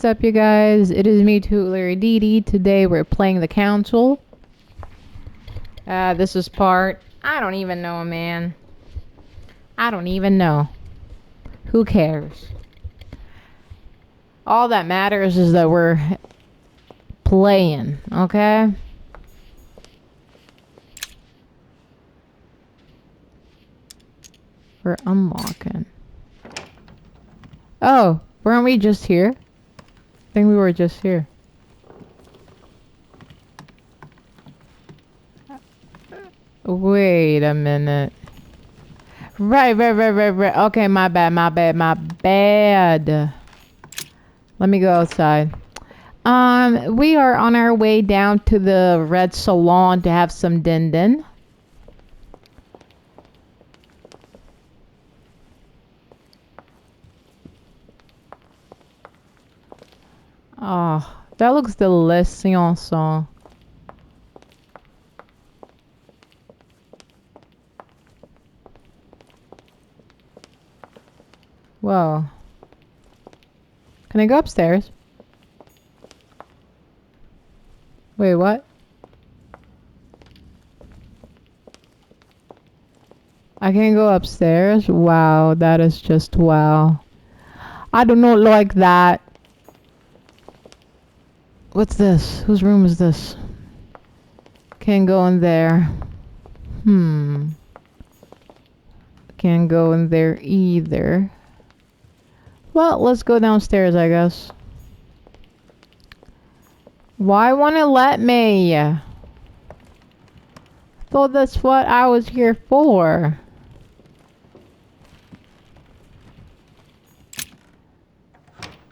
What's up, you guys? It is me, Tutelary Deity. Today we're playing the Council. This is part... I don't even know, man. I don't even know. Who cares? All that matters is that we're playing, okay? We're unlocking. Oh, weren't we just here? I think we were just here. Wait a minute. Right. Okay, my bad. Let me go outside. We are on our way down to the Red Salon to have some din-din. Oh, that looks delicious. Whoa. Can I go upstairs? Wait, what? I can't go upstairs? Wow, that is just wow. I do not like that. What's this? Whose room is this? Can't go in there. Can't go in there either. Well, let's go downstairs, I guess. Why won't it let me? Thought that's what I was here for.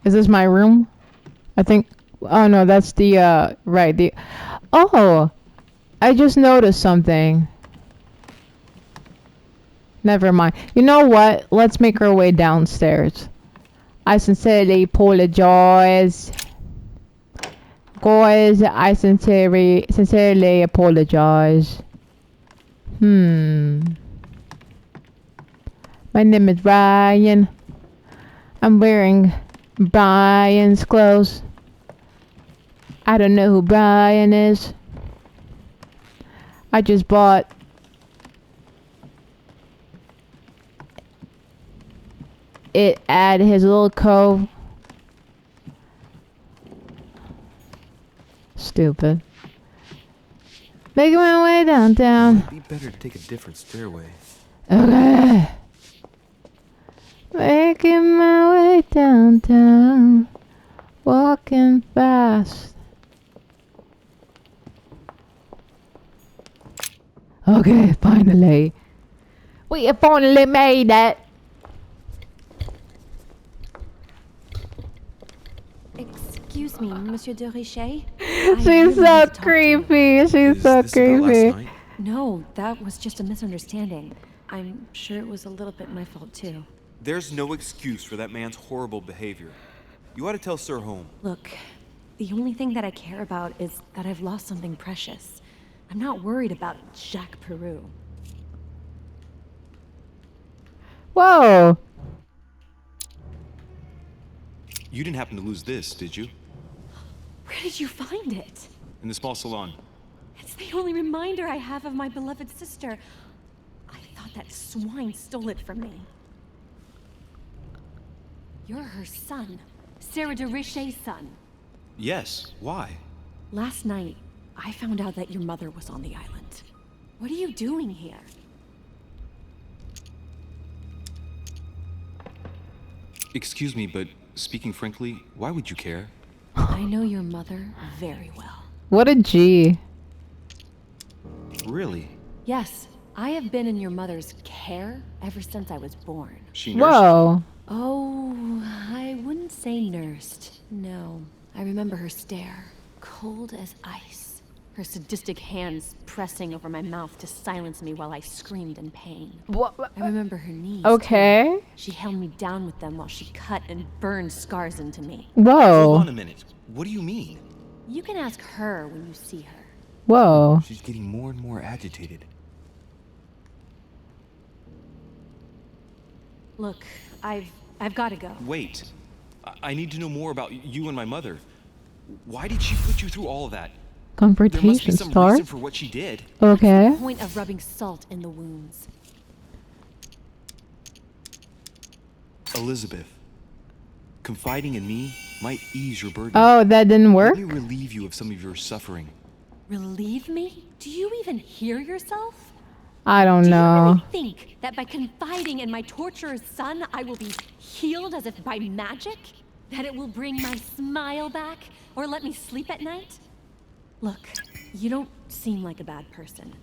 Is this my room? I think... Oh no, that's the, right, the... Oh! I just noticed something. Never mind. You know what? Let's make our way downstairs. I sincerely apologize. Guys, I sincerely apologize. My name is Ryan. I'm wearing Brian's clothes. I don't know who Brian is. I just bought it at his little cove. Stupid. Making my way downtown. It'd be better to take a different stairway. Okay. Making my way downtown. Walking fast. Okay, finally. We have finally made it. Excuse me, Monsieur de Richet? She's so creepy. She's so creepy. No, that was just a misunderstanding. I'm sure it was a little bit my fault too. There's no excuse for that man's horrible behavior. You ought to tell Sir Home. Look, the only thing that I care about is that I've lost something precious. I'm not worried about Jacques Peru. Whoa. You didn't happen to lose this, did you? Where did you find it? In the small salon. It's the only reminder I have of my beloved sister. I thought that swine stole it from me. You're her son. Sarah de Richet's son. Yes. Why? Last night, I found out that your mother was on the island. What are you doing here? Excuse me, but speaking frankly, why would you care? I know your mother very well. What a G. Really? Yes, I have been in your mother's care ever since I was born. She nursed Whoa. Oh, I wouldn't say nursed. No, I remember her stare, cold as ice. Her sadistic hands pressing over my mouth to silence me while I screamed in pain. What? I remember her knees. Okay. Too. She held me down with them while she cut and burned scars into me. Whoa. Hold on a minute. What do you mean? You can ask her when you see her. Whoa. She's getting more and more agitated. Look, I've got to go. Wait. I need to know more about you and my mother. Why did she put you through all of that? There must be Confrontation some start. reason for what she did. Okay. Point of rubbing salt in the wounds. Elizabeth, confiding in me might ease your burden. Oh, that didn't work? Let me relieve you of some of your suffering. Relieve me? Do you even hear yourself? I don't Do you know. really think that by confiding in my torturer's son, I will be healed as if by magic? That it will bring my smile back or let me sleep at night? Look, you don't seem like a bad person.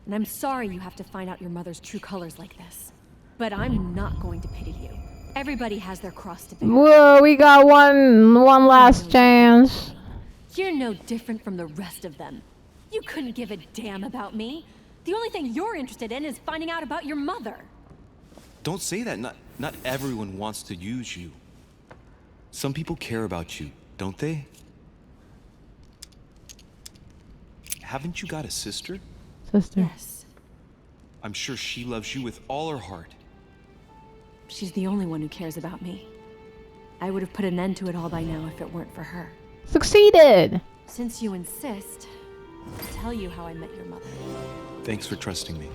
And I'm sorry you have to find out your mother's true colors like this. But I'm not going to pity you. Everybody has their cross to bear. Whoa, we got one last chance. You're no different from the rest of them. You couldn't give a damn about me. The only thing you're interested in is finding out about your mother. Don't say that. Not everyone wants to use you. Some people care about you, don't they? Haven't you got a sister? Sister. Yes, I'm sure she loves you with all her heart. she's the only one who cares about me. I would have put an end to it all by now if it weren't for her. Succeeded. Since you insist, I'll tell you how I met your mother. Thanks for trusting me.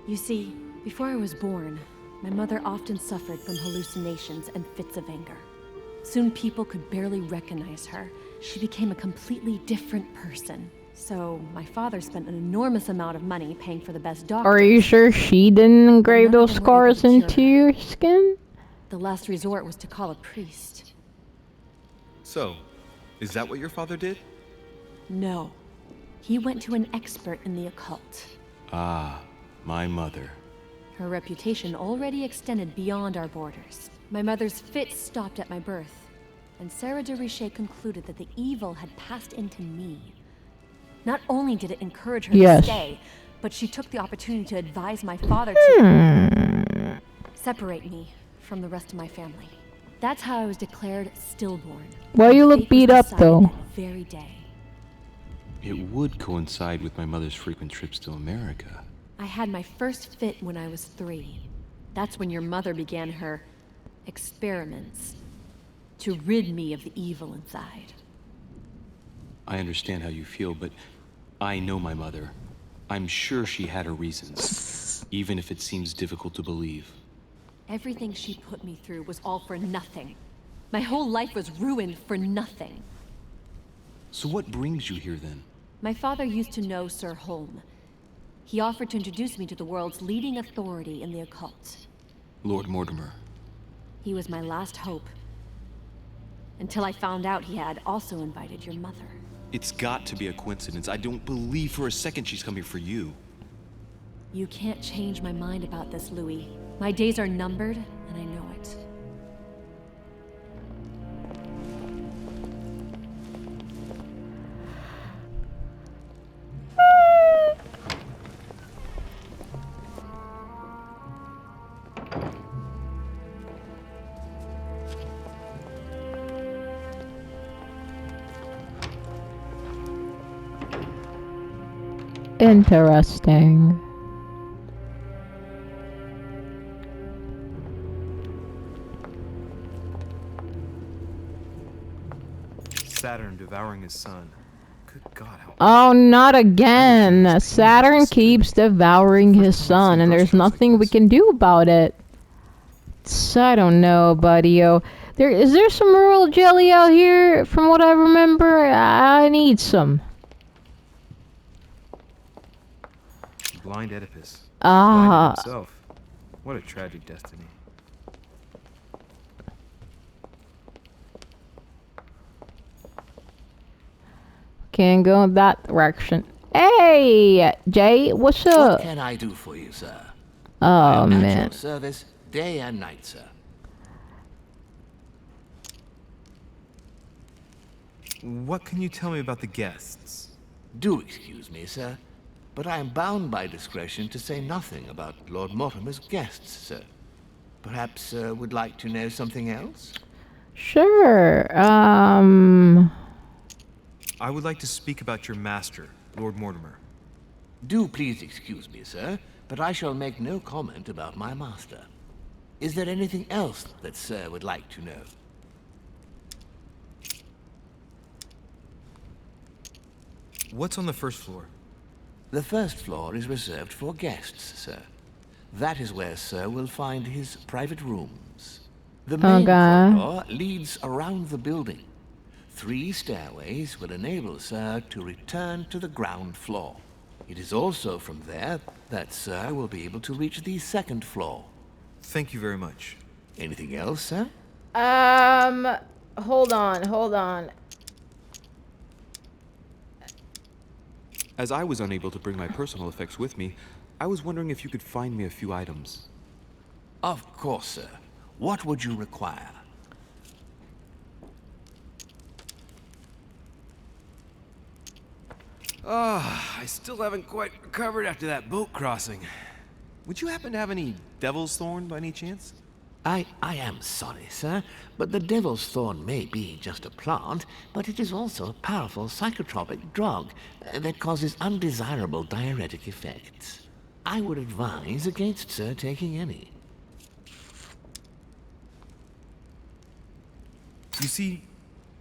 You see, before I was born, my mother often suffered from hallucinations and fits of anger. Soon people could barely recognize her. She became a completely different person. So my father spent an enormous amount of money paying for the best doctors. Are you sure she didn't engrave None of those them were able scars to cure into her. your skin? The last resort was to call a priest. So, is that what your father did? No. He went to an expert in the occult. Ah, my mother. Her reputation already extended beyond our borders. My mother's fits stopped at my birth, and Sarah de Richet concluded that the evil had passed into me. Not only did it encourage her Yes. to stay, but she took the opportunity to advise my father to separate me from the rest of my family. That's how I was declared stillborn. Well, My you look fate was beat up, decided though. that very day. It would coincide with my mother's frequent trips to America. I had my first fit when I was 3. That's when your mother began her experiments to rid me of the evil inside. I understand how you feel, but I know my mother. I'm sure she had her reasons, even if it seems difficult to believe. Everything she put me through was all for nothing. My whole life was ruined for nothing. So what brings you here then? My father used to know Sir Holm. He offered to introduce me to the world's leading authority in the occult. Lord Mortimer. He was my last hope. Until I found out he had also invited your mother. It's got to be a coincidence. I don't believe for a second she's coming for you. You can't change my mind about this, Louis. My days are numbered, and I know it. Interesting. Saturn devouring his son. Good God, how... Oh, not again. Saturn keeps devouring his son, and there's nothing we can do about it. So, I don't know, buddy-o. Is there some royal jelly out here? From what I remember, I need some. Blind Oedipus. Ah. Blinded himself. What a tragic destiny. Can't go in that direction. Hey, Jay, what's What up? can I do for you, sir? Oh, I am at man. your service day and night, sir. What can you tell me about the guests? Do excuse me, sir, but I am bound by discretion to say nothing about Lord Mortimer's guests, sir. Perhaps, sir, would like to know something else? Sure. I would like to speak about your master, Lord Mortimer. Do please excuse me, sir, but I shall make no comment about my master. Is there anything else that sir would like to know? What's on the first floor? The first floor is reserved for guests, sir. That is where Sir will find his private rooms. The main corridor leads around the building. 3 stairways will enable Sir to return to the ground floor. It is also from there that Sir will be able to reach the second floor. Thank you very much. Anything else, sir? Hold on. As I was unable to bring my personal effects with me, I was wondering if you could find me a few items. Of course, sir. What would you require? I still haven't quite recovered after that boat crossing. Would you happen to have any devil's thorn by any chance? I am sorry, sir, but the devil's thorn may be just a plant, but it is also a powerful psychotropic drug that causes undesirable diuretic effects. I would advise against Sir taking any. You see,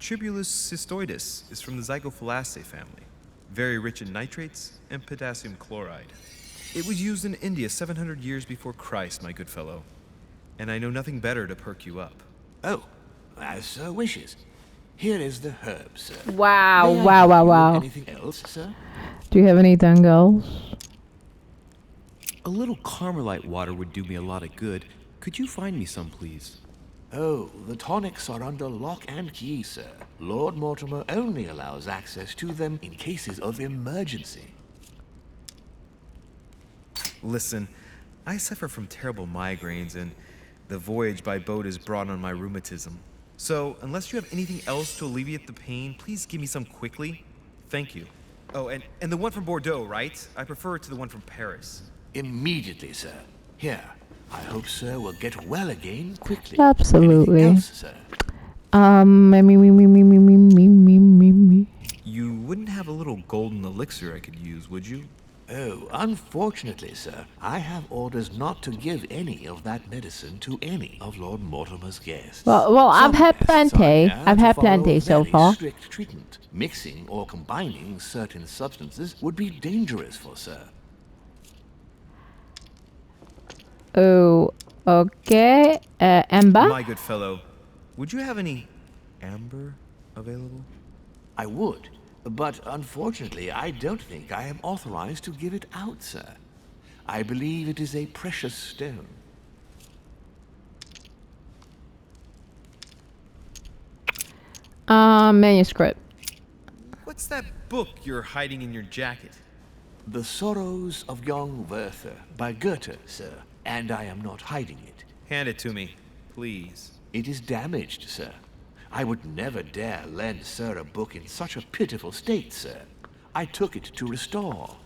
Tribulus cystoides is from the Zygophalaceae family, very rich in nitrates and potassium chloride. It was used in India 700 years before Christ, my good fellow. And I know nothing better to perk you up. Oh, as Sir wishes. Here is the herb, sir. Wow. Anything else, sir? Do you have anything else? A little Carmelite water would do me a lot of good. Could you find me some, please? Oh, the tonics are under lock and key, sir. Lord Mortimer only allows access to them in cases of emergency. Listen, I suffer from terrible migraines, and the voyage by boat has brought on my rheumatism. So, unless you have anything else to alleviate the pain, please give me some quickly. Thank you. Oh, and the one from Bordeaux, right? I prefer it to the one from Paris. Immediately, sir. Here, I hope Sir will get well again quickly. Absolutely. Anything else, sir? Me. You wouldn't have a little golden elixir I could use, would you? Oh, unfortunately, sir, I have orders not to give any of that medicine to any of Lord Mortimer's guests. Well, I've Some had guests are plenty. here I've to had follow plenty so very far. Strict treatment. Mixing or combining certain substances would be dangerous for Sir. Oh, okay. Amber? My good fellow, would you have any amber available? I would, but unfortunately, I don't think I am authorized to give it out, sir. I believe it is a precious stone. Manuscript. What's that book you're hiding in your jacket? The Sorrows of Young Werther by Goethe, sir, and I am not hiding it. Hand it to me, please. It is damaged, sir. I would never dare lend Sir a book in such a pitiful state, sir. I took it to restore.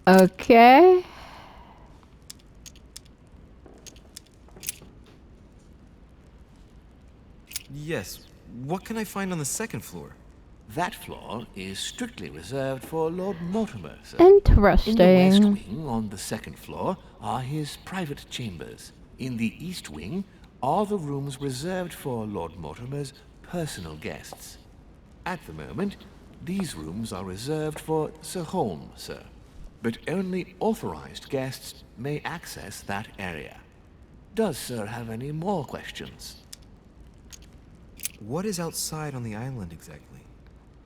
Okay. Yes. What can I find on the second floor? That floor is strictly reserved for Lord Mortimer, sir. Interesting. In the west wing on the second floor are his private chambers. In the east wing are the rooms reserved for Lord Mortimer's personal guests. At the moment, these rooms are reserved for Sir Holm, sir. But only authorized guests may access that area. Does Sir have any more questions? What is outside on the island exactly?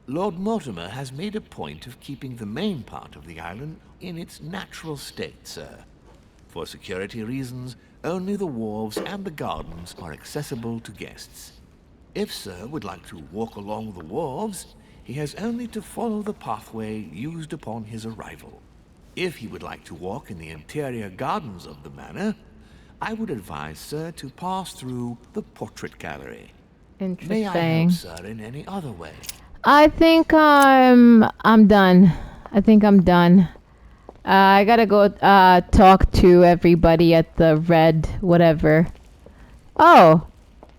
Lord Mortimer has made a point of keeping the main part of the island in its natural state, sir. For security reasons, only the wharves and the gardens are accessible to guests. If Sir would like to walk along the wharves, he has only to follow the pathway used upon his arrival. If he would like to walk in the interior gardens of the manor, I would advise Sir to pass through the portrait gallery. May I Interesting. help Sir in any other way? I think I'm done. I think I'm done. I gotta go talk to everybody at the red whatever. Oh,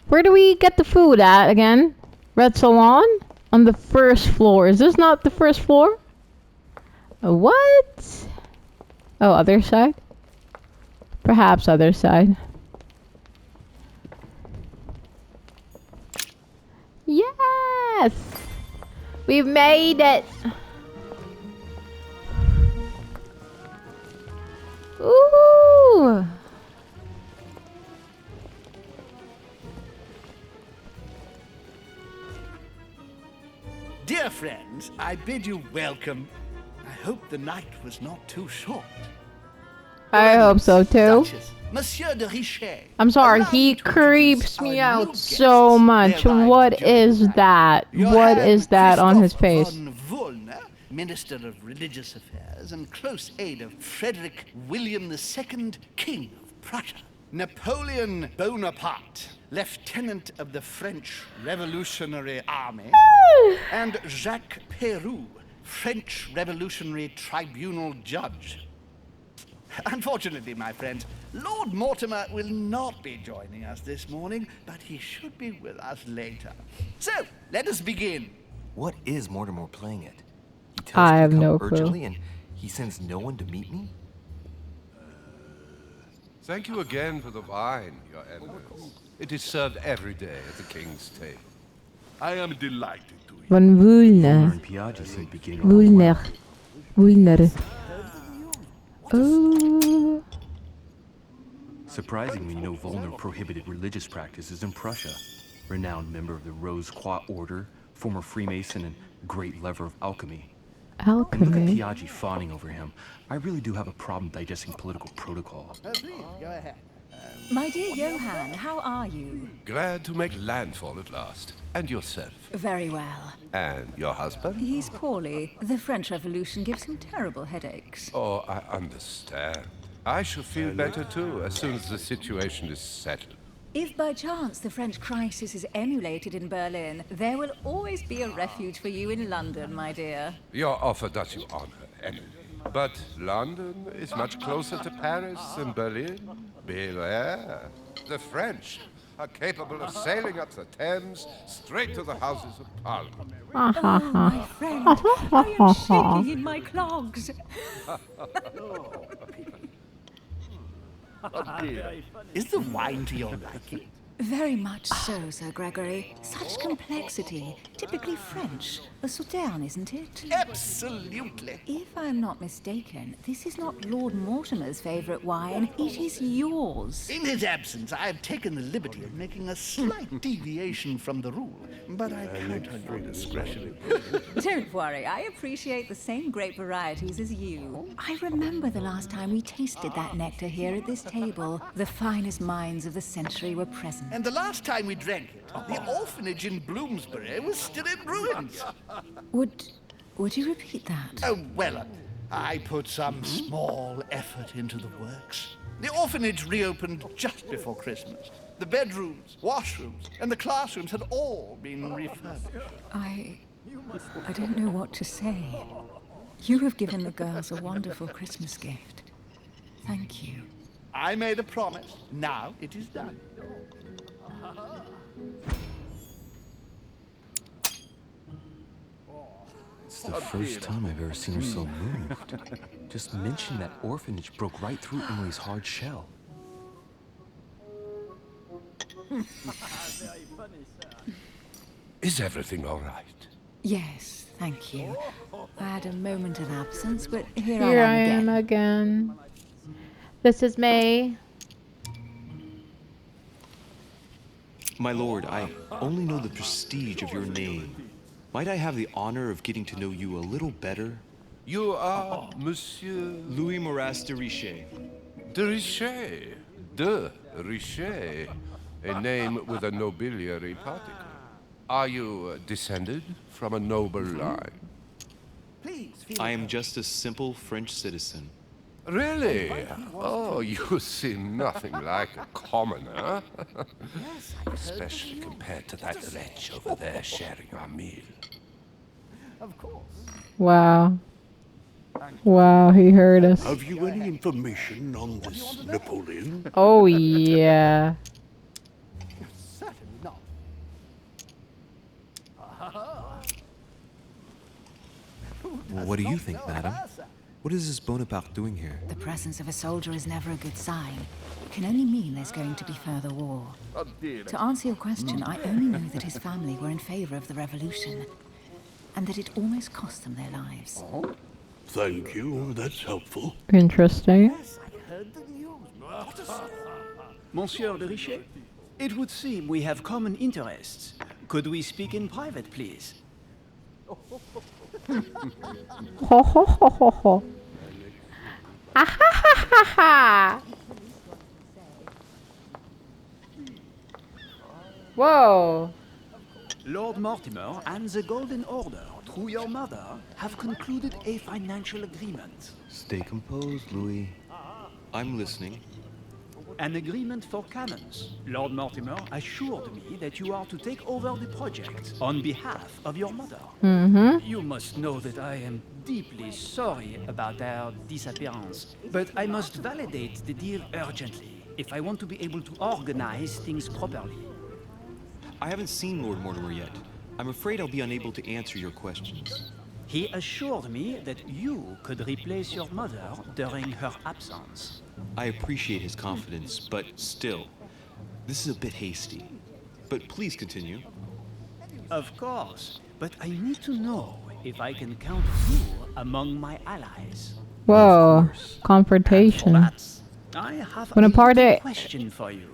where do we get the food at again? Red Salon? On the first floor. Is this not the first floor? What? Oh, other side? Perhaps other side. Yes! We've made it! Ooh! Dear friends, I bid you welcome. I hope the night was not too short. I hope so too. Duchess, Monsieur de Richet. I'm sorry, allow he me to creeps introduce me our new out so guests. much. They arrived What during is the night. that? You What have is that on his Christoph face? von Wollner, Minister of Religious Affairs and close aide of Frederick William II, King of Prussia. Napoleon Bonaparte, Lieutenant of the French Revolutionary Army. And Jacques Peroux, French Revolutionary Tribunal Judge. Unfortunately, my friends, Lord Mortimer will not be joining us this morning, but he should be with us later. So, let us begin. What is Mortimer playing at? He tells I me to have come no clue. urgently and he sends no one to meet me? Thank you again for the wine, Your Eminence. It is served every day at the king's table. I am delighted to hear. Von Woolner Woolner. and Piaggi seem to be getting along well. Woolner. Oh. Surprising when you know Woolner prohibited religious practices in Prussia. Renowned member of the Rose Croix Order, former Freemason, and great lover of alchemy. And look at Alchemy. Piaggi fawning over him. I really do have a problem digesting political protocol. Please, go ahead. My dear Johann, how are you? Glad to make landfall at last. And yourself? Very well. And your husband? He's poorly. The French Revolution gives him terrible headaches. Oh, I understand. I shall feel better too, as soon as the situation is settled. If by chance the French crisis is emulated in Berlin, there will always be a refuge for you in London, my dear. Your offer does you honor, Emily. But London is much closer to Paris than Berlin. Beware. The French are capable of sailing up the Thames straight to the Houses of Parliament. Oh, my friend, I am shaking in my clogs. Is the wine to your liking? Very much so, Sir Gregory. Such complexity. Typically French. A Sauterne, isn't it? Absolutely. If I'm not mistaken, this is not Lord Mortimer's favourite wine. It is yours. In his absence, I have taken the liberty of making a slight deviation from the rule, but I count on your discretion. Don't worry, I appreciate the same grape varieties as you. I remember the last time we tasted that nectar here at this table. The finest minds of the century were present. And the last time we drank it, the orphanage in Bloomsbury was still in ruins. Would you repeat that? Oh, well, I put some small effort into the works. The orphanage reopened just before Christmas. The bedrooms, washrooms, and the classrooms had all been refurbished. I don't know what to say. You have given the girls a wonderful Christmas gift. Thank you. I made a promise. Now it is done. It's the first time I've ever seen her so moved. Just mention that orphanage broke right through Emily's hard shell. Is everything all right? Yes, thank you. I had a moment of absence, but here Here I am again. again. This is May. My lord, I only know the prestige of your name. Might I have the honor of getting to know you a little better? You are Monsieur Louis Moras de Richet. de Richet. De Richet. A name with a nobiliary particle. Are you descended from a noble line? Please feel I am just a simple French citizen. Really? Oh, you seem nothing like a commoner. Especially compared to that wretch over there sharing our meal. Of course. Wow. Wow, he heard us. Have you any information on this Napoleon? Oh, yeah. Certainly not. What do you think, madam? What is this Bonaparte doing here? The presence of a soldier is never a good sign. It can only mean there's going to be further war. To answer your question, I only know that his family were in favor of the revolution, and that it almost cost them their lives. Thank you, that's helpful. Interesting. Monsieur de Richet, it would seem we have common interests. Could we speak in private, please? Ho ho ho ho ho. Ah ha ha ha ha. Whoa. Lord Mortimer and the Golden Order, through your mother, have concluded a financial agreement. Stay composed, Louis. I'm listening. An agreement for cannons. Lord Mortimer assured me that you are to take over the project on behalf of your mother. You must know that I am deeply sorry about their disappearance, but I must validate the deal urgently if I want to be able to organize things properly. I haven't seen Lord Mortimer yet. I'm afraid I'll be unable to answer your questions. He assured me that you could replace your mother during her absence. I appreciate his confidence, but still, this is a bit hasty. But please continue. Of course, but I need to know if I can count you among my allies. Whoa. Confrontation. That's, I have Bonaparte. a question for you.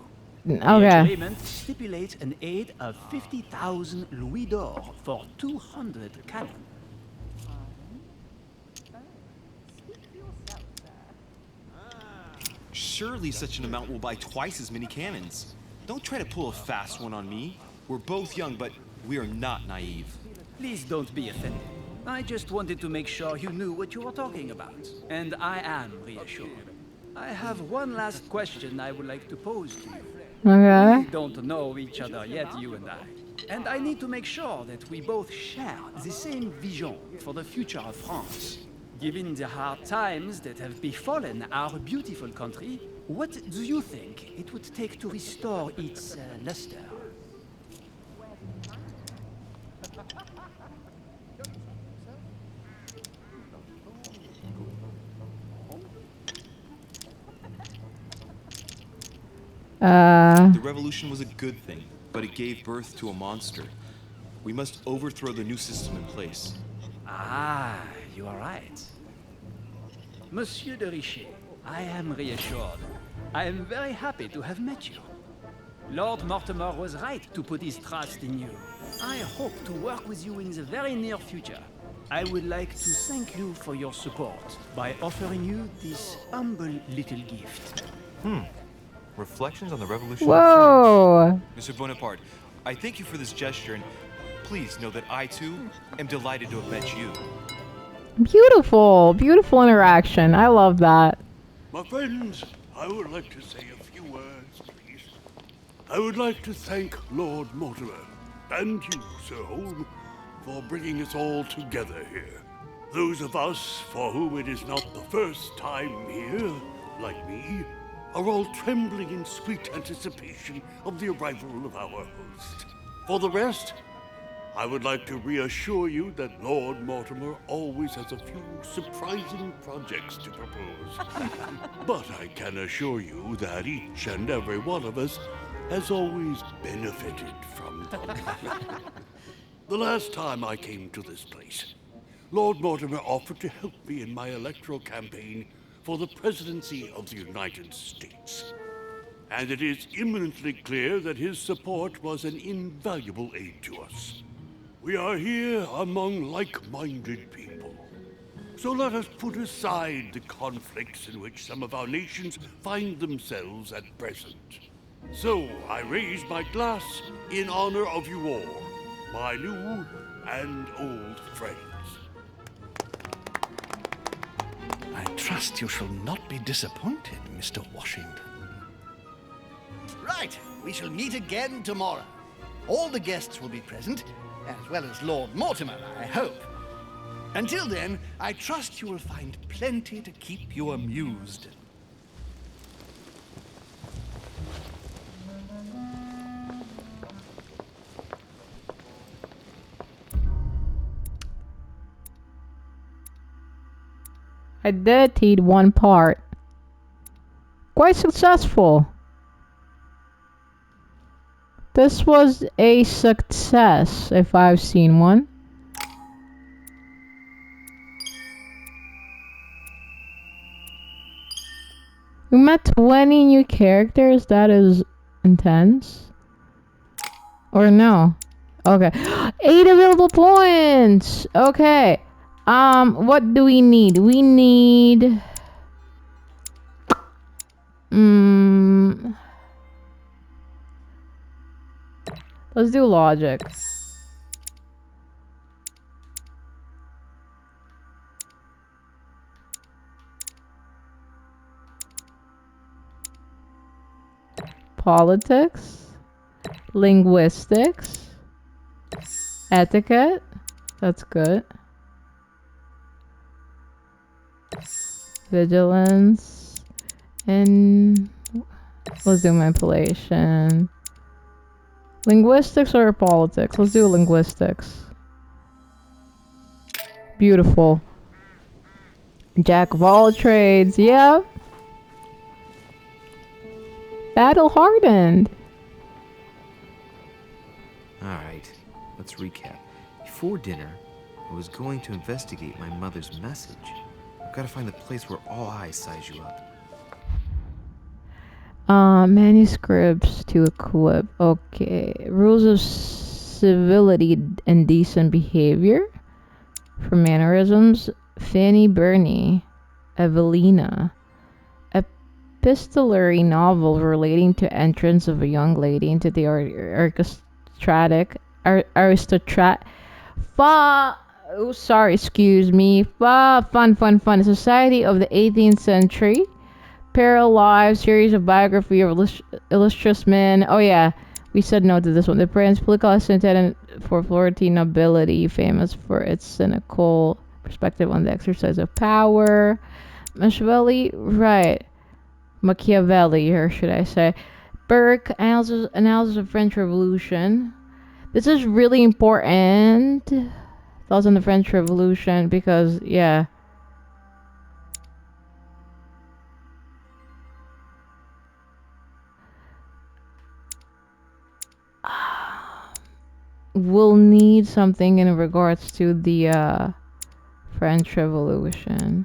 The Okay. agreement stipulates an aid of 50,000 louis d'or for 200 cannon. Surely such an amount will buy twice as many cannons. Don't try to pull a fast one on me. We're both young, but we are not naive. Please don't be offended. I just wanted to make sure you knew what you were talking about. And I am reassured. I have one last question I would like to pose to you. Okay. We don't know each other yet, you and I. And I need to make sure that we both share the same vision for the future of France. Given the hard times that have befallen our beautiful country, what do you think it would take to restore its luster? The revolution was a good thing, but it gave birth to a monster. We must overthrow the new system in place. Ah, you are right. Monsieur de Richet, I am reassured. I am very happy to have met you. Lord Mortimer was right to put his trust in you. I hope to work with you in the very near future. I would like to thank you for your support by offering you this humble little gift. Reflections on the Revolution. Whoa. Mr. Bonaparte, I thank you for this gesture, and please know that I, too, am delighted to have met you. Beautiful. Beautiful interaction. I love that. My friends, I would like to say a few words, please. I would like to thank Lord Mortimer, and you, Sir Holm, for bringing us all together here. Those of us for whom it is not the first time here, like me, are all trembling in sweet anticipation of the arrival of our host. For the rest, I would like to reassure you that Lord Mortimer always has a few surprising projects to propose. But I can assure you that each and every one of us has always benefited from them. The last time I came to this place, Lord Mortimer offered to help me in my electoral campaign for the presidency of the United States. And it is imminently clear that his support was an invaluable aid to us. We are here among like-minded people. So let us put aside the conflicts in which some of our nations find themselves at present. So I raise my glass in honor of you all, my new and old friends. I trust you shall not be disappointed, Mr. Washington. Right, we shall meet again tomorrow. All the guests will be present, as well as Lord Mortimer, I hope. Until then, I trust you will find plenty to keep you amused. I did eat one part. Quite successful. This was a success, if I've seen one. We met 20 new characters. That is intense. Or no. Okay. 8 available points. Okay. What do we need? We need... Let's do logic. Politics. Linguistics. Etiquette. That's good. Vigilance. And let's do manipulation. Linguistics or politics? Let's do linguistics. Beautiful. Jack of all trades. Yep. Battle hardened. Alright, let's recap. Before dinner, I was going to investigate my mother's message. I've got to find the place where all eyes size you up. Manuscripts to equip. Okay. Rules of civility and decent behavior. For mannerisms. Fanny Burney. Evelina. Epistolary novel relating to entrance of a young lady into the fun. Society of the 18th century. Parallel Lives, series of biography of illustrious men. Oh yeah, we said no to this one. The Prince, political assistant for Florentine nobility, famous for its cynical perspective on the exercise of power. Machiavelli, right. Machiavelli, or should I say. Burke, analysis of French Revolution. This is really important. Thoughts on the French Revolution, because, yeah. We'll need something in regards to the French Revolution.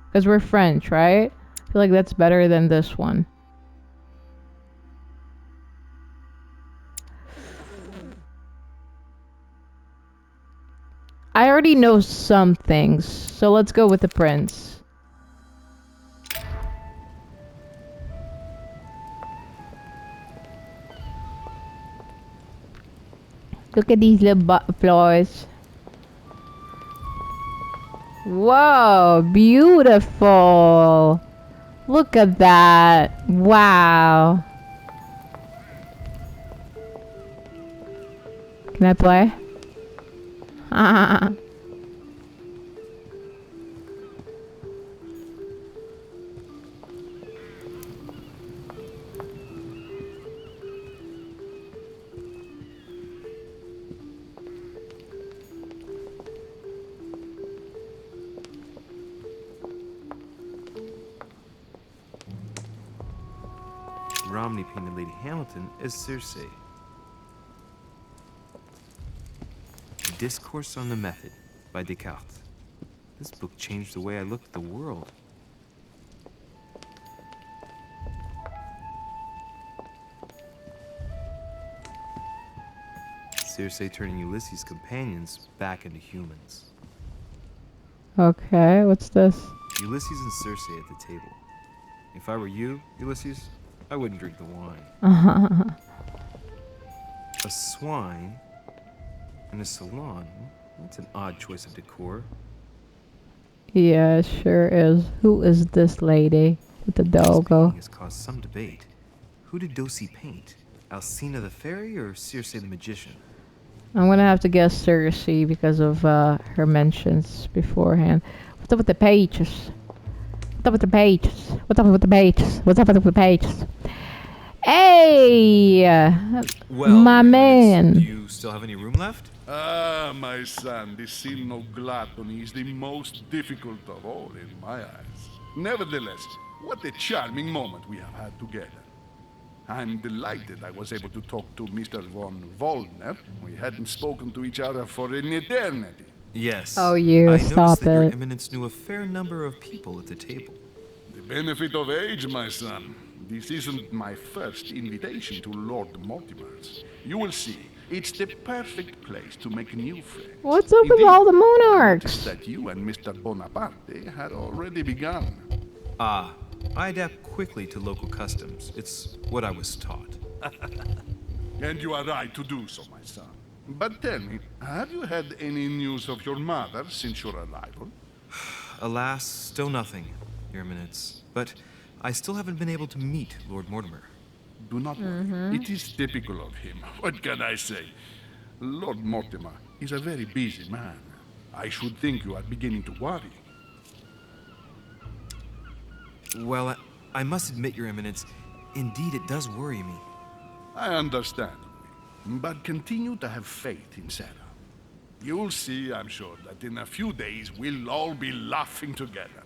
Because we're French, right? I feel like that's better than this one. I already know some things, so let's go with the Prince. Look at these little butterflies. Whoa, beautiful. Look at that. Wow. Can I play? Romney painted Lady Hamilton as Circe. Discourse on the Method by Descartes. This book changed the way I looked at the world. Circe turning Ulysses' companions back into humans. Okay, what's this? Ulysses and Circe at the table. If I were you, Ulysses, I wouldn't drink the wine. A swine in a salon? That's an odd choice of decor. Yeah, it sure is. Who is this lady with the doggo? This has caused some debate. Who did Dosey paint? Alcina the fairy or Circe the magician? I'm gonna have to guess Circe because of her mentions beforehand. What's up with the pages? What's up with the pages? What's up with the pages? What's up with the pages? Hey! Well, my man! Do you still have any room left? Ah, my son, the sin of gluttony is the most difficult of all in my eyes. Nevertheless, what a charming moment we have had together. I'm delighted I was able to talk to Mr. von Waldner. We hadn't spoken to each other for an eternity. Yes. Oh, you, I stop noticed that Your it. Eminence knew a fair number of people at the table. The benefit of age, my son. This isn't my first invitation to Lord Mortimer's. You will see, it's the perfect place to make new friends. What's up with Indeed, all the I noticed monarchs? that you and Mr. Bonaparte had already begun. Ah, I adapt quickly to local customs. It's what I was taught. And you are right to do so, my son. But tell me, have you had any news of your mother since your arrival? Alas, still nothing, Your Eminence. But I still haven't been able to meet Lord Mortimer. Do not worry. It is typical of him. What can I say? Lord Mortimer is a very busy man. I should think you are beginning to worry. Well, I must admit, Your Eminence, indeed it does worry me. I understand. But continue to have faith in Sarah. You'll see, I'm sure, that in a few days we'll all be laughing together.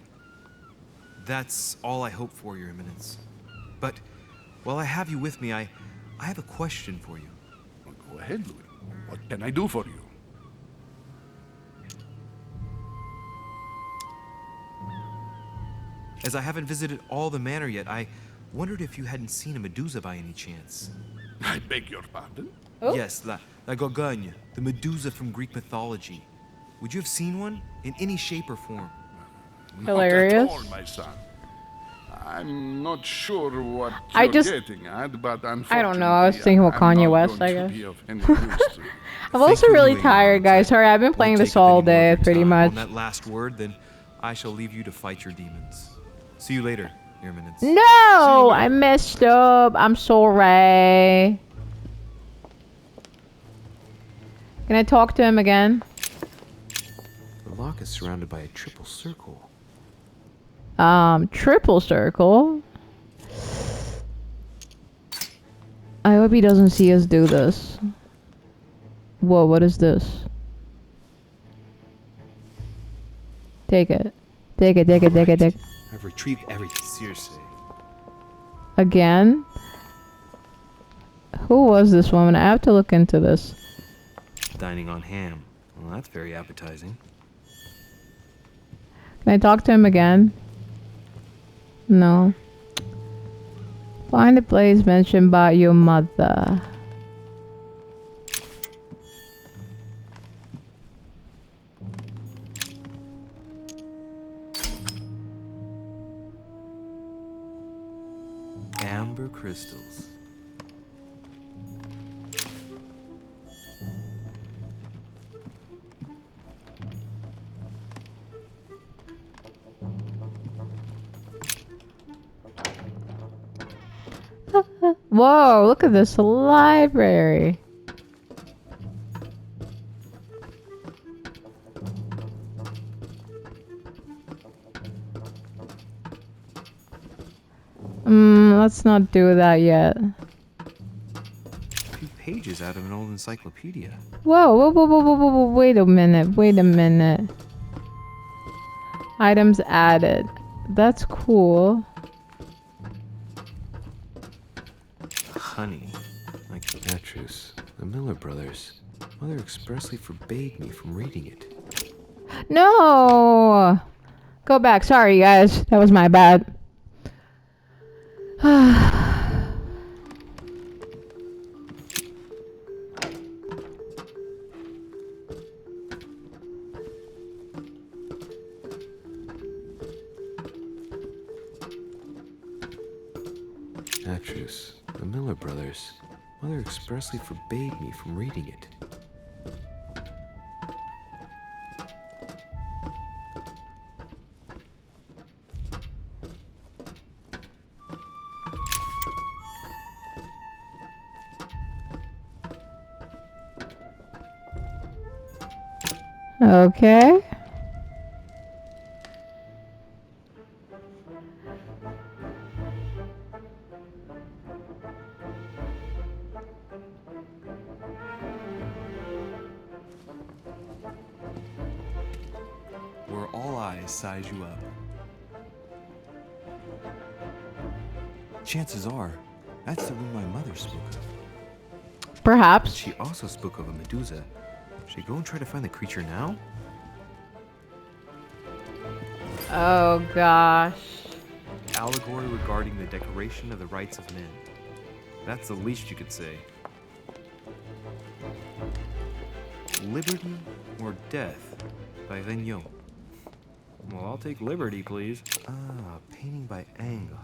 That's all I hope for, Your Eminence. But while I have you with me, I have a question for you. Well, go ahead, Louis. What can I do for you? As I haven't visited all the manor yet, I wondered if you hadn't seen a Medusa by any chance. I beg your pardon? Yes, la Gorgogne, the Medusa from Greek mythology. Would you have seen one in any shape or form? Hilarious. Not at all, my son. I'm not sure what I you're just- getting at, but unfortunately, I don't know, I was thinking about I'm Kanye not West, going I to guess. be of any use to you. I'm also Thank you, really Louis. tired, guys. Sorry, I've been playing Won't this take up all any more of day, your pretty time. much. On that last word, then I shall leave you to fight your demons. See you later, Your Eminence. No! I messed up. I'm sorry. Can I talk to him again? The lock is surrounded by a triple circle. Triple circle? I hope he doesn't see us do this. Whoa, what is this? Take it. Take it, take it, take it, take it. I've retrieved everything. Seriously. Again? Who was this woman? I have to look into this. Dining on ham. Well, that's very appetizing. Can I talk to him again? No. Find a place mentioned by your mother. Amber crystals. Whoa, look at this library. Let's not do that yet. 2 pages out of an old encyclopedia. Whoa, whoa, whoa, whoa, whoa, whoa, whoa, wait a minute, wait a minute. Items added. That's cool. Honey. Like Petrus, the Miller brothers. Mother expressly forbade me from reading it. No! Go back, sorry guys, that was my bad. Petrus, the Miller brothers. Mother expressly forbade me from reading it. Okay. I size you up. Chances are, that's the room my mother spoke of. Perhaps. She also spoke of a Medusa. Should I go and try to find the creature now? Oh gosh. Allegory regarding the decoration of the rights of men. That's the least you could say. Liberty or Death by Vigneault. Well, I'll take liberty, please. Ah, painting by Ingres.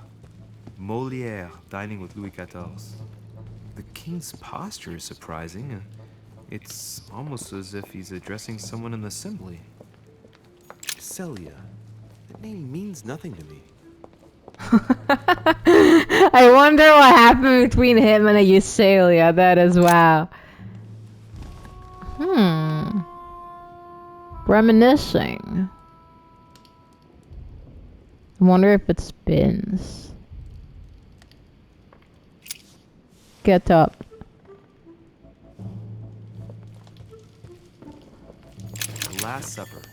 Molière dining with Louis XIV. The king's posture is surprising. It's almost as if he's addressing someone in the assembly. Celia. That name means nothing to me. I wonder what happened between him and a Eusalia. That is wow. Reminiscing. I wonder if it spins. Get up. The Last Supper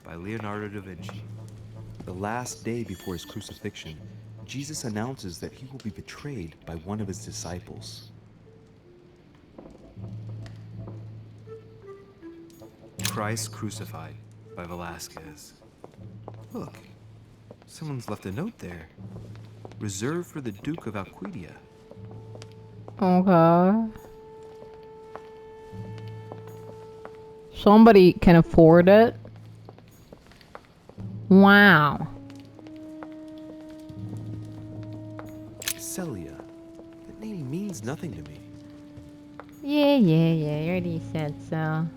by Leonardo da Vinci. The last day before his crucifixion, Jesus announces that he will be betrayed by one of his disciples. Christ Crucified by Velázquez. Look, someone's left a note there. Reserved for the Duke of Alcudia. Okay. Somebody can afford it. Wow. Celia. That name means nothing to me. Yeah. You already said so.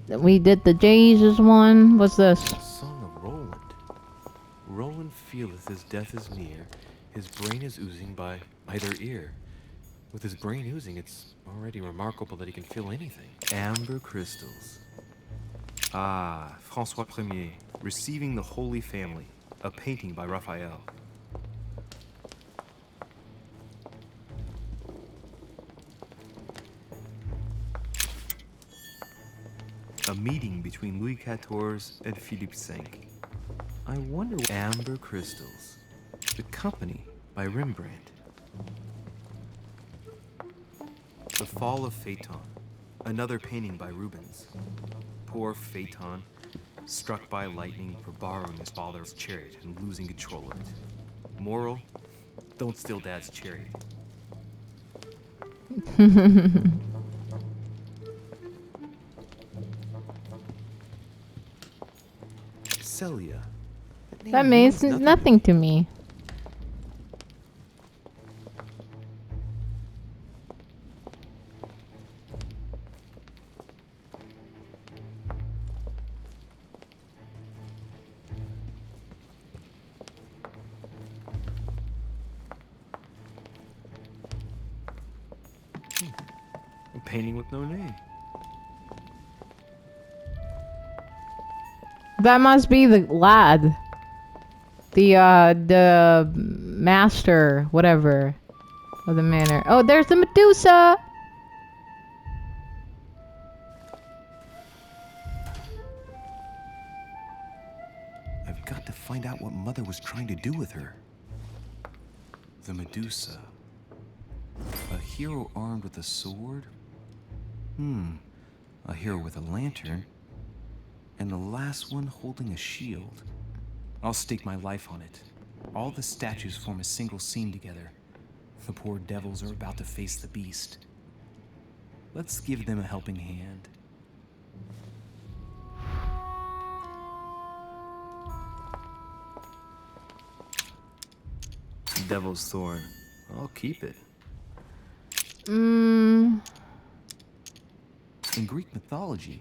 We did the Jesus one. What's this? Song of Roland. Roland feeleth his death is near. His brain is oozing by either ear. With his brain oozing, it's already remarkable that he can feel anything. Amber crystals. Ah, François Ier, Receiving the Holy Family, a painting by Raphael. A meeting between Louis XIV and Philippe V. I wonder. Amber crystals. The Company by Rembrandt. The Fall of Phaeton. Another painting by Rubens. Poor Phaeton, struck by lightning for borrowing his father's chariot and losing control of it. Moral: don't steal Dad's chariot. Celia. That means nothing to me. A painting with no name. That must be the lad. The master, whatever, of the manor. Oh, there's the Medusa! I've got to find out what Mother was trying to do with her. The Medusa. A hero armed with a sword? A hero with a lantern? And the last one holding a shield. I'll stake my life on it. All the statues form a single scene together. The poor devils are about to face the beast. Let's give them a helping hand. Devil's Thorn. I'll keep it. In Greek mythology,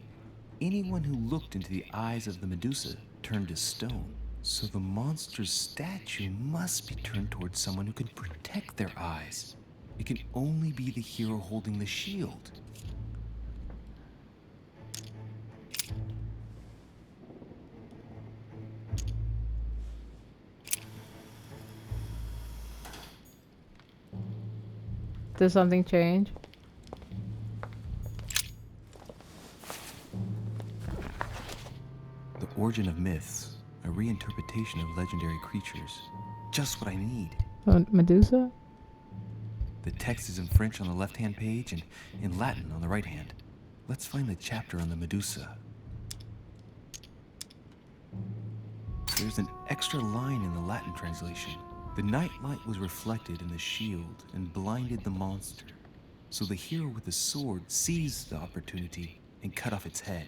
anyone who looked into the eyes of the Medusa turned to stone. So the monster's statue must be turned towards someone who can protect their eyes. It can only be the hero holding the shield. Does something change? The origin of myths, a reinterpretation of legendary creatures. Just what I need. Medusa? The text is in French on the left-hand page and in Latin on the right hand. Let's find the chapter on the Medusa. There's an extra line in the Latin translation. The night light was reflected in the shield and blinded the monster. So the hero with the sword seized the opportunity and cut off its head.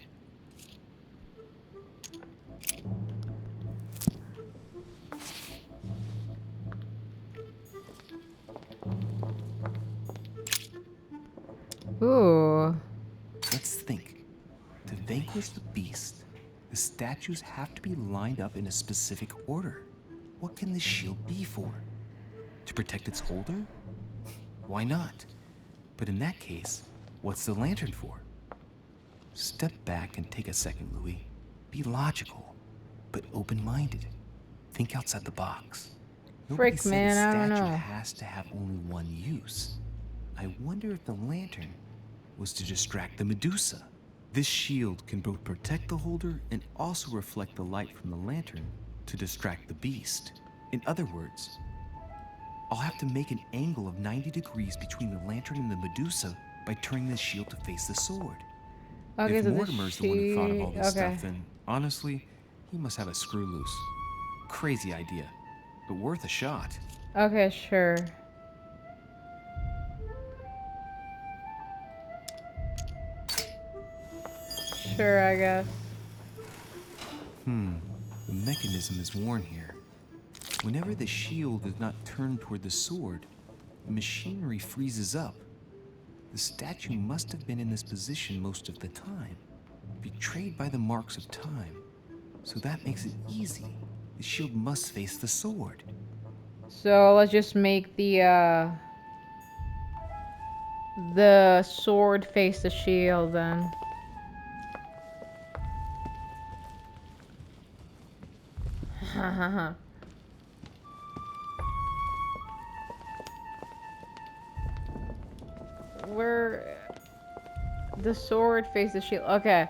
Ooh. Let's think. To vanquish the beast, the statues have to be lined up in a specific order. What can the shield be for? To protect its holder? Why not? But in that case, what's the lantern for? Step back and take a second, Louis. Be logical, but open-minded. Think outside the box. Nobody Frick, said man, a I don't statue know. has to have only one use. I wonder if the lantern was to distract the Medusa. This shield can both protect the holder and also reflect the light from the lantern to distract the beast. In other words, I'll have to make an angle of 90 degrees between the lantern and the Medusa by turning the shield to face the sword. Okay, If so Mortimer's the the one who thought of all this okay. stuff, then honestly, he must have a screw loose. Crazy idea, but worth a shot. Okay, sure. Sure, I guess. The mechanism is worn here. Whenever the shield is not turned toward the sword, the machinery freezes up. The statue must have been in this position most of the time, betrayed by the marks of time. So that makes it easy. The shield must face the sword. So let's just make the sword face the shield then. Where the sword face the shield. Okay.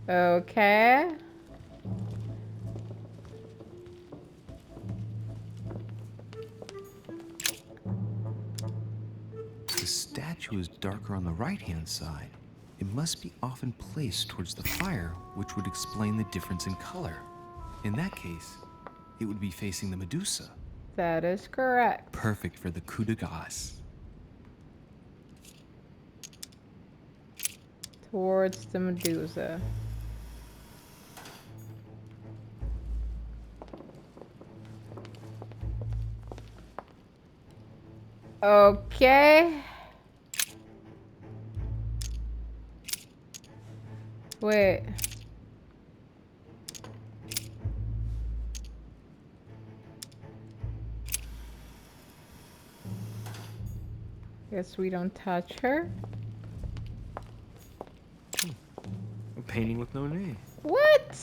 Okay. The statue is darker on the right-hand side. It must be often placed towards the fire, which would explain the difference in color. In that case, it would be facing the Medusa. That is correct. Perfect for the coup de grace. Towards the Medusa. Okay. Wait. Guess we don't touch her. A painting with no name. What?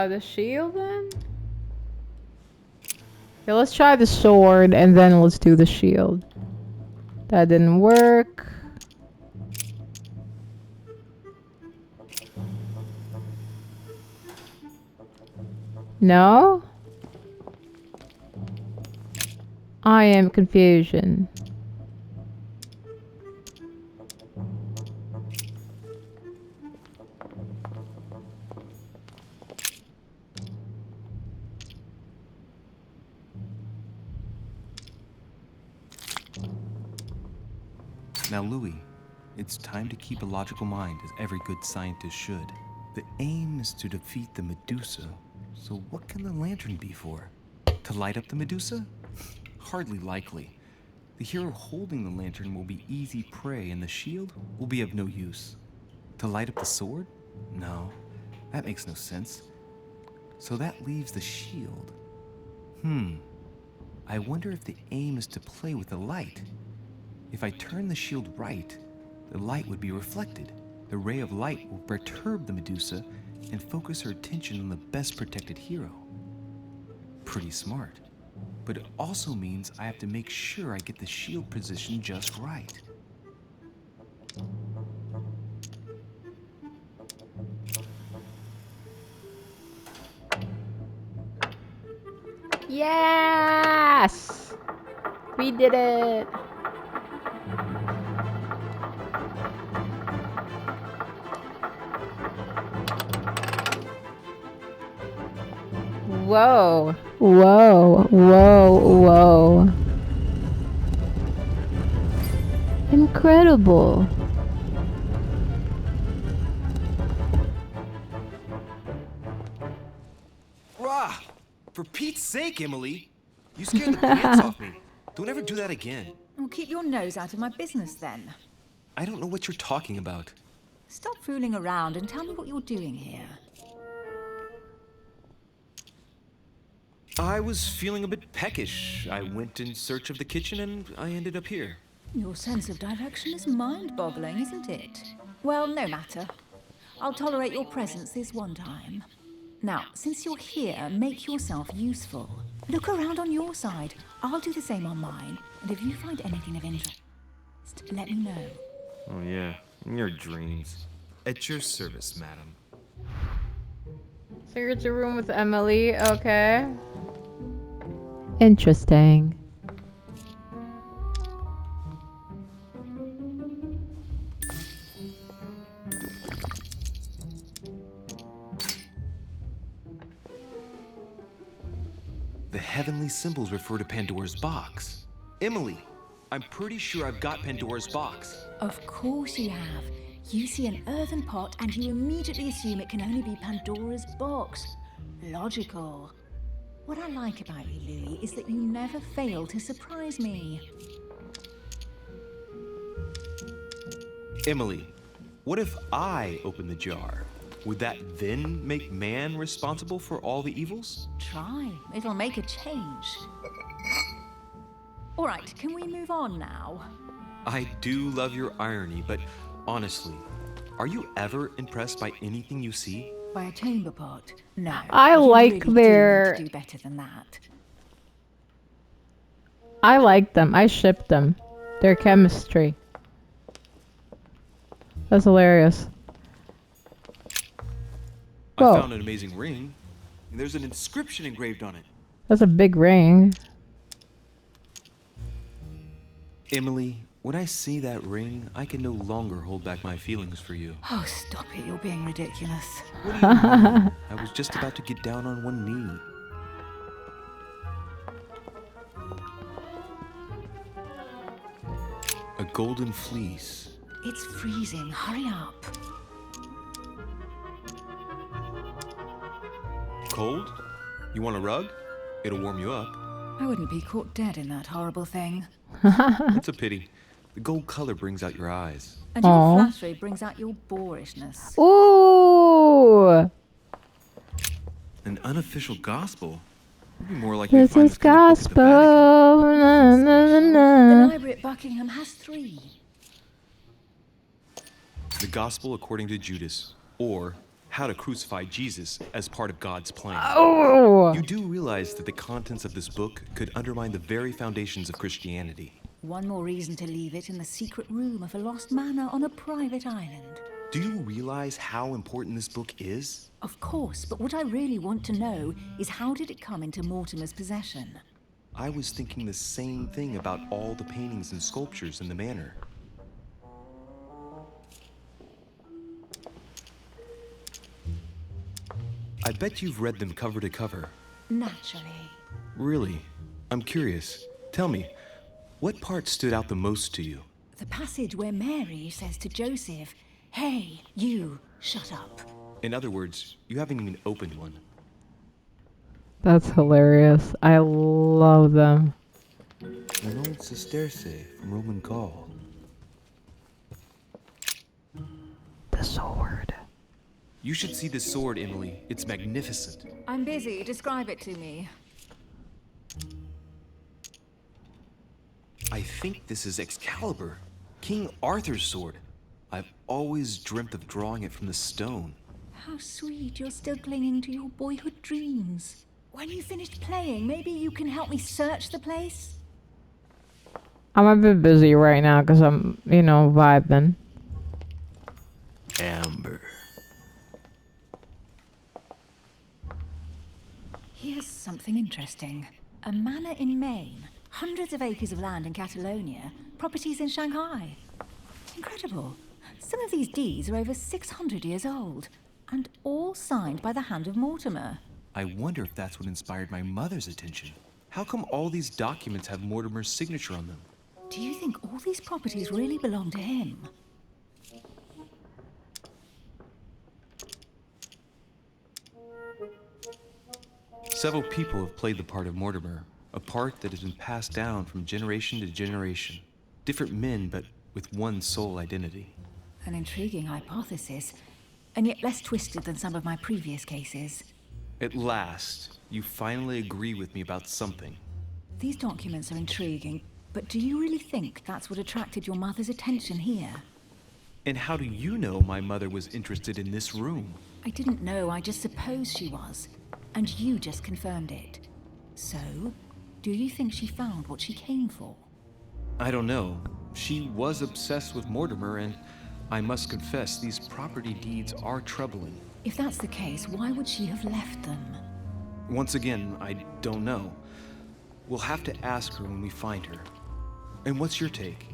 The shield then? Okay, let's try the sword and then let's do the shield. That didn't work. No? I am confusion. Now, Louis, it's time to keep a logical mind, as every good scientist should. The aim is to defeat the Medusa, so what can the lantern be for? To light up the Medusa? Hardly likely. The hero holding the lantern will be easy prey and the shield will be of no use. To light up the sword? No, that makes no sense. So that leaves the shield. I wonder if the aim is to play with the light. If I turn the shield right, the light would be reflected. The ray of light will perturb the Medusa and focus her attention on the best protected hero. Pretty smart. But it also means I have to make sure I get the shield position just right. Yes! We did it! Whoa. Whoa. Whoa. Whoa. Incredible. Rah! For Pete's sake, Emily! You scared the pants off me. Don't ever do that again. Well, keep your nose out of my business then. I don't know what you're talking about. Stop fooling around and tell me what you're doing here. I was feeling a bit peckish. I went in search of the kitchen and I ended up here. Your sense of direction is mind-boggling, isn't it? Well, no matter. I'll tolerate your presence this one time. Now, since you're here, make yourself useful. Look around on your side. I'll do the same on mine. And if you find anything of interest, let me know. Oh yeah, in your dreams. At your service, madam. So you're at your room with Emily, okay. Interesting. The heavenly symbols refer to Pandora's box. Emily, I'm pretty sure I've got Pandora's box. Of course you have. You see an earthen pot and you immediately assume it can only be Pandora's box. Logical. What I like about you, Louis, is that you never fail to surprise me. Emily, what if I open the jar? Would that then make man responsible for all the evils? Try. It'll make a change. All right, can we move on now? I do love your irony, but honestly, are you ever impressed by anything you see? By a chamber pot? No. I but you like really do their- need to do better than that. I like them. I ship them. Their chemistry. That's hilarious. Whoa. I found an amazing ring. And there's an inscription engraved on it. That's a big ring. Emily, when I see that ring, I can no longer hold back my feelings for you. Oh, stop it. You're being ridiculous. What do you mean? I was just about to get down on one knee. A golden fleece. It's freezing. Hurry up. Cold? You want a rug? It'll warm you up. I wouldn't be caught dead in that horrible thing. It's a pity. The gold color brings out your eyes. And your Aw. flattery brings out your boorishness. Ooh! An unofficial gospel? It'd be more likely to This find is this kind of book gospel. at the Vatican. Na, na, The na, na. library at Buckingham has 3. The Gospel according to Judas, or How to Crucify Jesus as part of God's plan. Oh! You do realize that the contents of this book could undermine the very foundations of Christianity. One more reason to leave it in the secret room of a lost manor on a private island. Do you realize how important this book is? Of course, but what I really want to know is how did it come into Mortimer's possession? I was thinking the same thing about all the paintings and sculptures in the manor. I bet you've read them cover to cover. Naturally. Really? I'm curious. Tell me, what part stood out the most to you? The passage where Mary says to Joseph, "Hey, you, shut up." In other words, you haven't even opened one. That's hilarious. I love them. An old sesterce from Roman Gaul. The sword. You should see this sword, Emily. It's magnificent. I'm busy. Describe it to me. I think this is Excalibur, King Arthur's sword. I've always dreamt of drawing it from the stone. How sweet. You're still clinging to your boyhood dreams. When you finished playing, maybe you can help me search the place? I'm a bit busy right now because I'm, you know, vibing. Amber. Here's something interesting. A manor in Maine. Hundreds of acres of land in Catalonia. Properties in Shanghai. Incredible. Some of these deeds are over 600 years old. And all signed by the hand of Mortimer. I wonder if that's what inspired my mother's attention. How come all these documents have Mortimer's signature on them? Do you think all these properties really belong to him? Several people have played the part of Mortimer, a part that has been passed down from generation to generation. Different men, but with one sole identity. An intriguing hypothesis, and yet less twisted than some of my previous cases. At last, you finally agree with me about something. These documents are intriguing, but do you really think that's what attracted your mother's attention here? And how do you know my mother was interested in this room? I didn't know, I just supposed she was. And you just confirmed it. So, do you think she found what she came for? I don't know. She was obsessed with Mortimer, and I must confess, these property deeds are troubling. If that's the case, why would she have left them? Once again, I don't know. We'll have to ask her when we find her. And what's your take?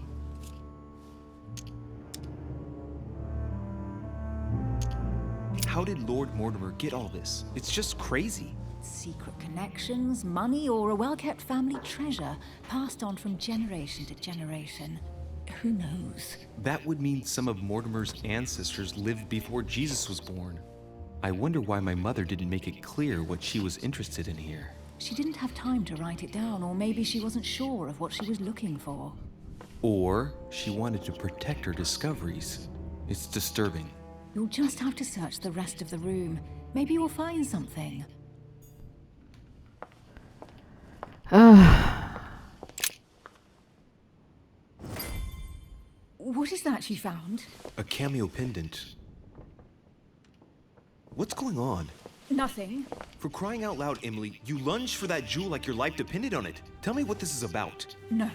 How did Lord Mortimer get all this? It's just crazy. Secret connections, money, or a well-kept family treasure passed on from generation to generation. Who knows? That would mean some of Mortimer's ancestors lived before Jesus was born. I wonder why my mother didn't make it clear what she was interested in here. She didn't have time to write it down, or maybe she wasn't sure of what she was looking for. Or she wanted to protect her discoveries. It's disturbing. You'll just have to search the rest of the room. Maybe you'll find something. What is that you found? A cameo pendant. What's going on? Nothing. For crying out loud, Emily, you lunged for that jewel like your life depended on it. Tell me what this is about. No.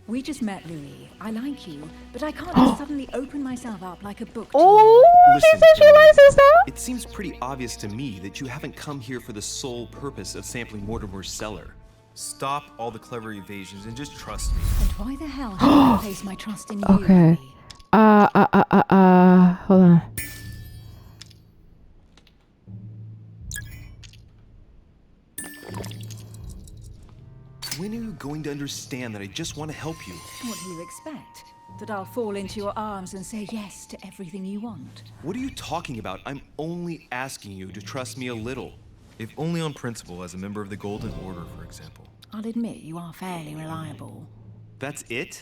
We just met, Louis. I like you, but I can't just suddenly open myself up like a book to you. Oh, she Listen, said she Emily, likes this stuff? it seems pretty obvious to me that you haven't come here for the sole purpose of sampling Mortimer's cellar. Stop all the clever evasions and just trust me. And why the hell should I place my trust in you, Okay. Louis? Hold on. When are you going to understand that I just want to help you? What do you expect? That I'll fall into your arms and say yes to everything you want? What are you talking about? I'm only asking you to trust me a little. If only on principle, as a member of the Golden Order, for example. I'll admit you are fairly reliable. That's it?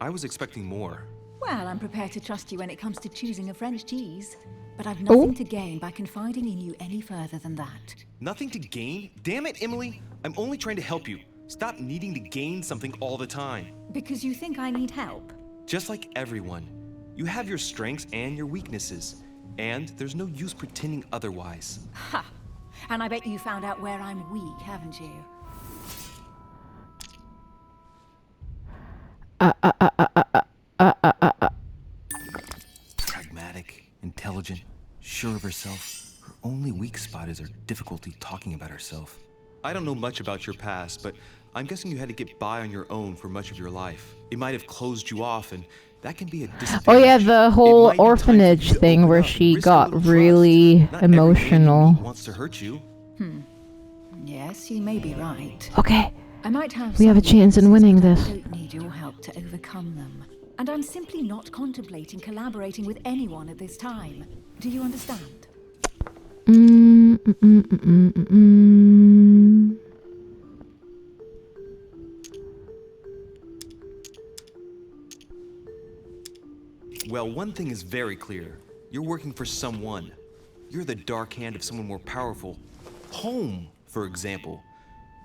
I was expecting more. Well, I'm prepared to trust you when it comes to choosing a French cheese. But I've nothing to gain by confiding in you any further than that. Nothing to gain? Damn it, Emily! I'm only trying to help you. Stop needing to gain something all the time. Because you think I need help? Just like everyone. You have your strengths and your weaknesses. And there's no use pretending otherwise. Ha! And I bet you found out where I'm weak, haven't you? Pragmatic, intelligent, sure of herself. Her only weak spot is her difficulty talking about herself. I don't know much about your past, but I'm guessing you had to get by on your own for much of your life. It might have closed you off, and that can be a disadvantage. Oh yeah, the whole orphanage thing where she got really emotional. Wants to hurt you. Yes, you may be right. Okay, I might have we have a some chance in weaknesses, winning but this. I don't need your help to overcome them. And I'm simply not contemplating collaborating with anyone at this time. Do you understand? Well, one thing is very clear. You're working for someone. You're the dark hand of someone more powerful. Home, for example.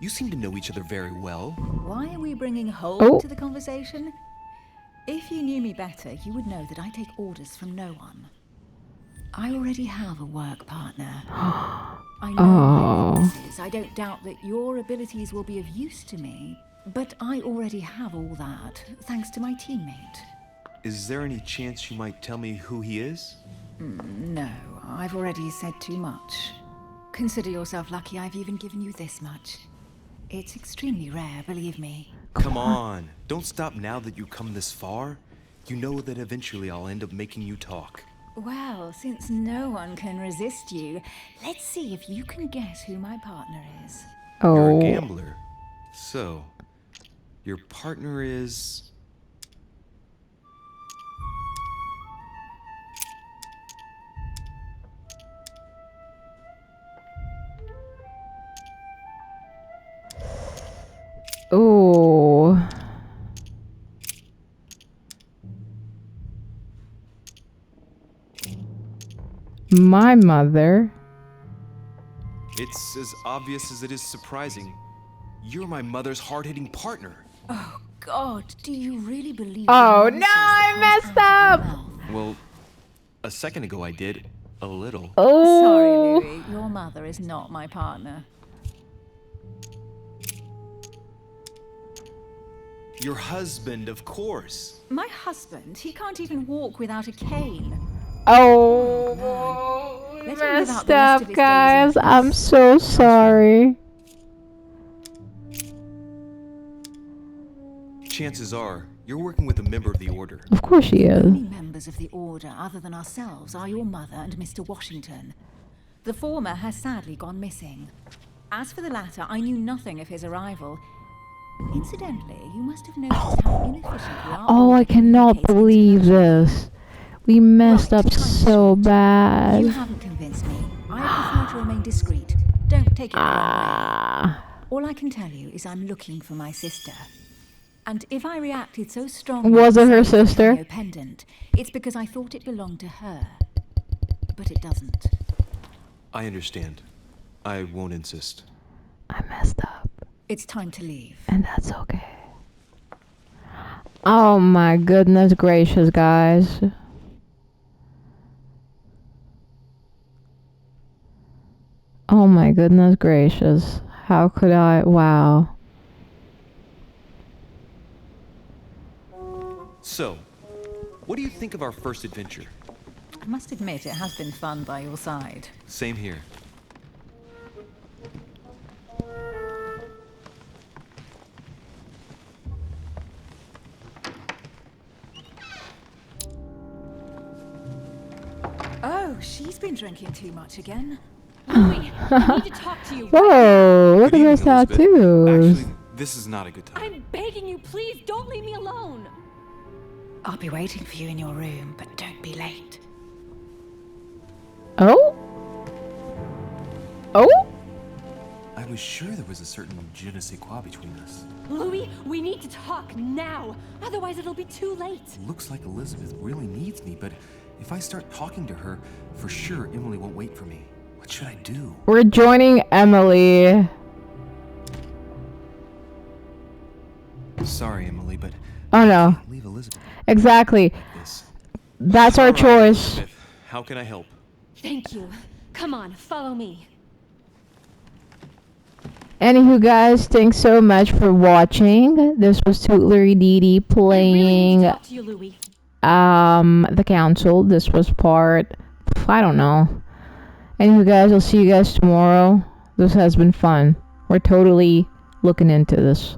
You seem to know each other very well. Why are we bringing home into the conversation? If you knew me better, you would know that I take orders from no one. I already have a work partner. I know my weaknesses. I don't doubt that your abilities will be of use to me. But I already have all that, thanks to my teammate. Is there any chance you might tell me who he is? No, I've already said too much. Consider yourself lucky I've even given you this much. It's extremely rare, believe me. Come on, don't stop now that you've come this far. You know that eventually I'll end up making you talk. Well, since no one can resist you, let's see if you can guess who my partner is. You're a gambler. So, your partner is... Oh. My mother. It's as obvious as it is surprising. You're my mother's hard-hitting partner. Oh, God, do you really believe Oh, no, I messed up! Well, a second ago I did. A little. Oh. Sorry, Louis, your mother is not my partner. Your husband, of course. My husband? He can't even walk without a cane. Oh, Let him live out messed the rest of up, his days guys. in I'm peace. so sorry. Chances are, you're working with a member of the Order. Of course she is. Only members of the Order other than ourselves are your mother and Mr. Washington. The former has sadly gone missing. As for the latter, I knew nothing of his arrival. Incidentally, you must have noticed how inefficient we are. Oh, I cannot believe this. We messed up so bad. You haven't convinced me. I prefer to remain discreet. Don't take it the wrong way. All I can tell you is I'm looking for my sister. And if I reacted so strongly, Was it her sister? Pendant, it's because I thought it belonged to her. But it doesn't. I understand. I won't insist. I messed up. It's time to leave. And that's okay. Oh my goodness gracious, guys. Oh my goodness gracious. How could I? Wow. So, what do you think of our first adventure? I must admit, it has been fun by your side. Same here. Oh, she's been drinking too much again. Louis, I need to talk to you. Whoa, look Good at those evening, Elizabeth. tattoos. Actually, this is not a good time. I'm begging you, please don't leave me alone. I'll be waiting for you in your room, but don't be late. Oh? Oh? I was sure there was a certain je ne sais quoi between us. Louis, we need to talk now. Otherwise, it'll be too late. Looks like Elizabeth really needs me, but if I start talking to her, for sure Emily won't wait for me. What should I do? We're joining Emily. Sorry, Emily, but Oh no. I can't leave Elizabeth Exactly. like this. That's our All right, choice. Elizabeth, how can I help? Thank you. Come on, follow me. Anywho, guys, thanks so much for watching. This was Tutelary Deity I really need playing to talk to you, Louis. the council. This was part, I don't know. Anywho, guys, I'll see you guys tomorrow. This has been fun. We're totally looking into this.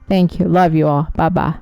Thank you. Love you all. Bye bye.